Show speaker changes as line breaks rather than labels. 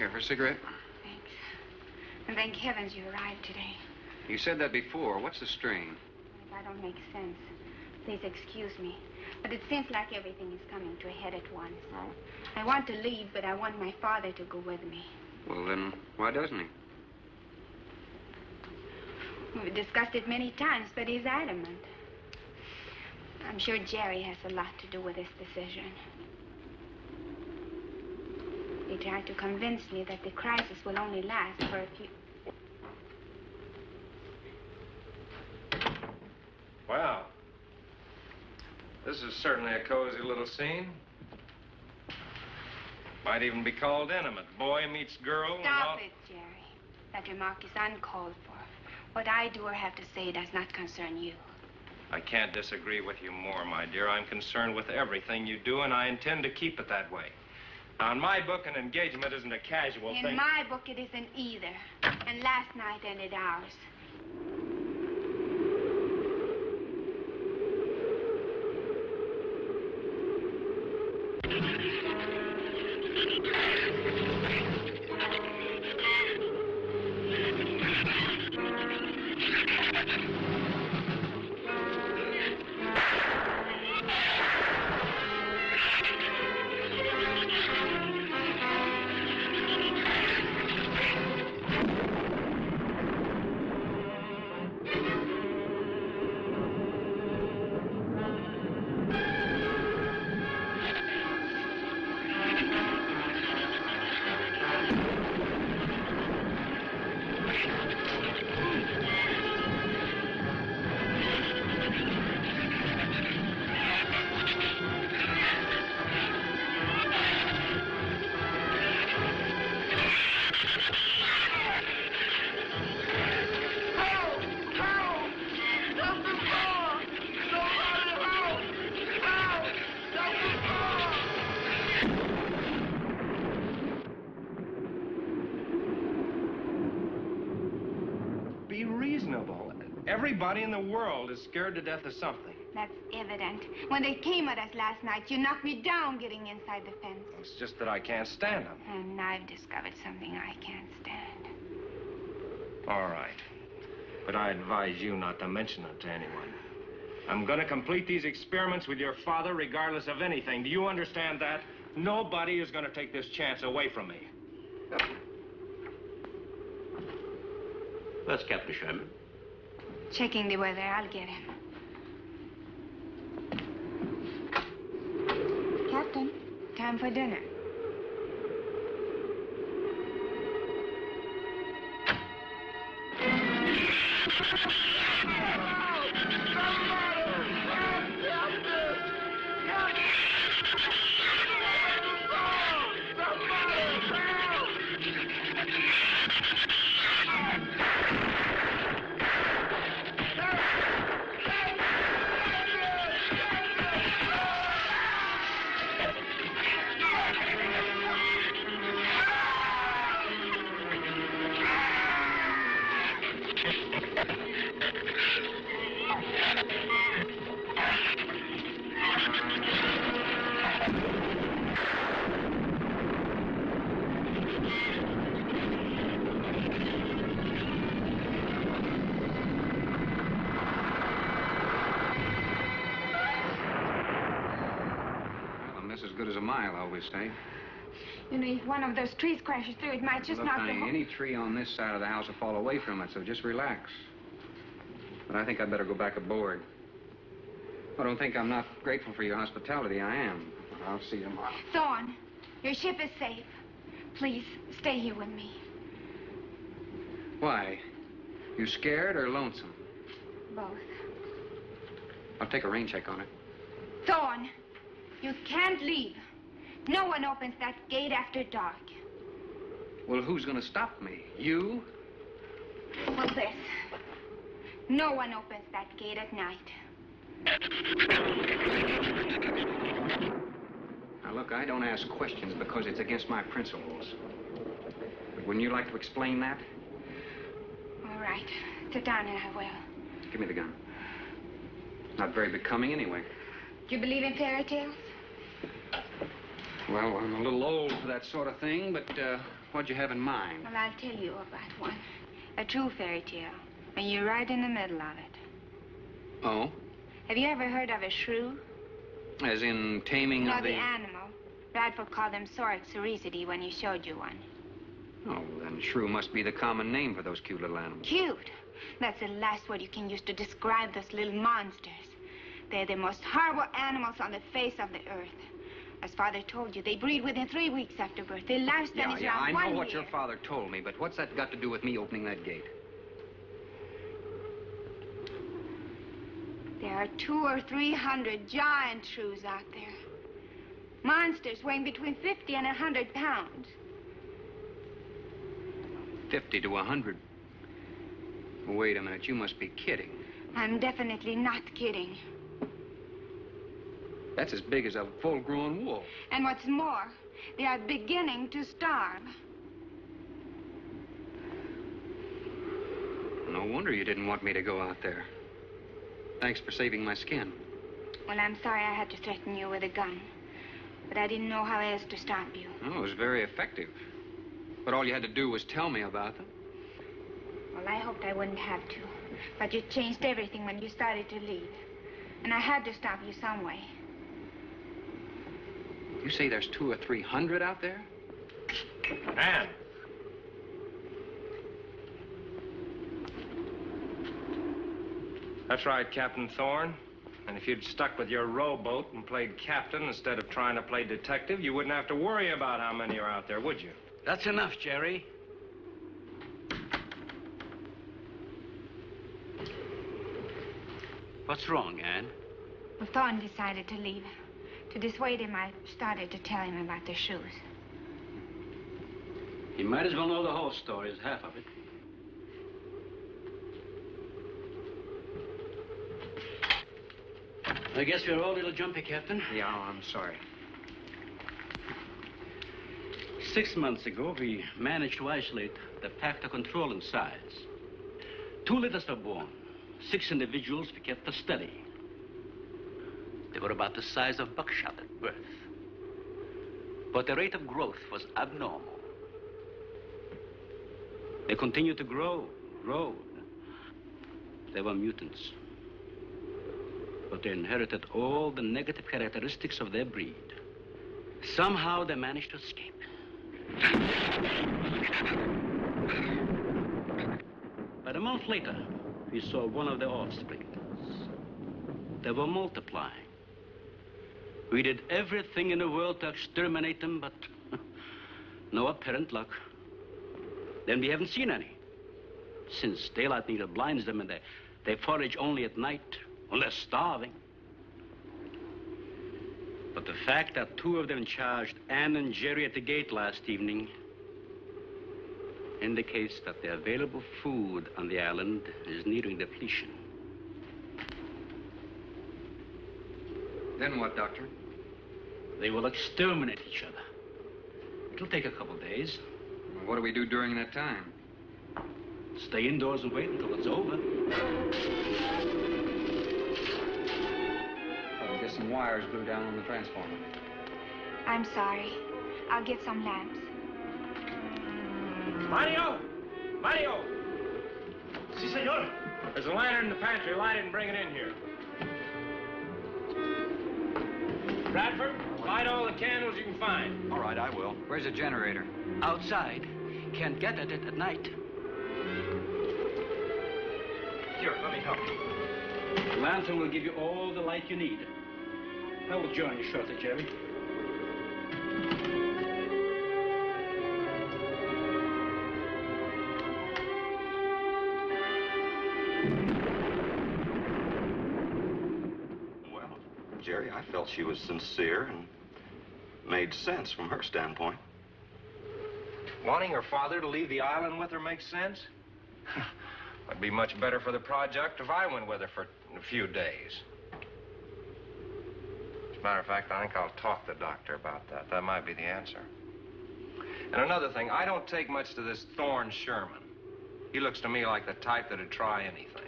Care for a cigarette?
Thanks. And thank heavens you arrived today.
You said that before. What's the strain?
If I don't make sense, please excuse me. But it seems like everything is coming to a head at once.
Oh?
I want to leave, but I want my father to go with me.
Well, then, why doesn't he?
We've discussed it many times, but he's adamant. I'm sure Jerry has a lot to do with this decision. He tried to convince me that the crisis will only last for a few...
Wow. This is certainly a cozy little scene. Might even be called intimate. Boy meets girl.
Stop it, Jerry. That remark is uncalled for. What I do or have to say does not concern you.
I can't disagree with you more, my dear. I'm concerned with everything you do, and I intend to keep it that way. Now, in my book, an engagement isn't a casual thing.
In my book, it isn't either. And last night ended ours.
Be reasonable. Everybody in the world is scared to death of something.
That's evident. When they came at us last night, you knocked me down getting inside the fence.
It's just that I can't stand them.
And I've discovered something I can't stand.
All right. But I advise you not to mention it to anyone. I'm going to complete these experiments with your father regardless of anything. Do you understand that? Nobody is going to take this chance away from me.
That's Captain Sherman.
Checking the weather. I'll get him. Captain, time for dinner.
As good as a mile, I always say.
You know, if one of those trees crashes through, it might just
Look,
knock
honey,
the whole...
any tree on this side of the house will fall away from it, so just relax. But I think I'd better go back aboard. I don't think I'm not grateful for your hospitality. I am. I'll see you tomorrow.
Thorne, your ship is safe. Please, stay here with me.
Why? You scared or lonesome?
Both.
I'll take a rain check on it.
Thorne, you can't leave. No one opens that gate after dark.
Well, who's going to stop me? You?
Well, this. No one opens that gate at night.
Now, look, I don't ask questions because it's against my principles. But wouldn't you like to explain that?
All right. Sit down and I will.
Give me the gun. It's not very becoming anyway.
Do you believe in fairy tales?
Well, I'm a little old for that sort of thing, but What'd you have in mind?
Well, I'll tell you about one. A true fairy tale. And you're right in the middle of it.
Oh?
Have you ever heard of a shrew?
As in taming
No,
of
the animal. Radford called them Sorix cericidae when he showed you one.
Oh, then shrew must be the common name for those cute little animals.
Cute. That's the last word you can use to describe those little monsters. They're the most horrible animals on the face of the earth. As Father told you, they breed within 3 weeks after birth. Their lifespan is around 1
I know
year.
what your father told me, but what's that got to do with me opening that gate?
There are 200 or 300 giant shrews out there. Monsters weighing between 50 and 100 pounds.
50 to 100. Wait a minute, you must be kidding.
I'm definitely not kidding.
That's as big as a full-grown wolf.
And what's more, they are beginning to starve.
No wonder you didn't want me to go out there. Thanks for saving my skin.
Well, I'm sorry I had to threaten you with a gun. But I didn't know how else to stop you.
Oh, it was very effective. But all you had to do was tell me about them.
Well, I hoped I wouldn't have to. But you changed everything when you started to leave. And I had to stop you some way.
You say there's 200 or 300 out there?
Anne. That's right, Captain Thorne. And if you'd stuck with your rowboat and played captain instead of trying to play detective, you wouldn't have to worry about how many are out there, would you?
That's enough, Jerry. What's wrong, Anne?
Well, Thorne decided to leave. To dissuade him, I started to tell him about the shoes.
You might as well know the whole story as half of it. I guess we're all a little jumpy, Captain.
Yeah, I'm sorry.
6 months ago, we managed to isolate the pack to control in size. 2 litters were born. 6 individuals we kept for study. They were about the size of buckshot at birth. But the rate of growth was abnormal. They continued to grow. They were mutants. But they inherited all the negative characteristics of their breed. Somehow they managed to escape. But a month later, we saw one of their offspring. They were multiplying. We did everything in the world to exterminate them, but no apparent luck. Then we haven't seen any. Since daylight neither blinds them and they forage only at night, unless starving. But the fact that 2 of them charged Anne and Jerry at the gate last evening indicates that the available food on the island is nearing depletion.
Then what, Doctor?
They will exterminate each other. It'll take a couple days.
What do we do during that time?
Stay indoors and wait until it's over.
I'll get some wires glued down on the transformer.
I'm sorry. I'll get some lamps.
Mario! Mario!
Si, senor.
There's a lantern in the pantry. Light it and bring it in here. Bradford, light all the candles you can find.
All right, I will. Where's the generator?
Outside. Can't get at it at night.
Here, let me help you.
The lantern will give you all the light you need. I will join you shortly, Jerry.
Well, Jerry, I felt she was sincere and made sense from her standpoint.
Wanting her father to leave the island with her makes sense? It'd be much better for the project if I went with her for a few days. As a matter of fact, I think I'll talk to the doctor about that. That might be the answer. And another thing, I don't take much to this Thorne Sherman. He looks to me like the type that'd try anything.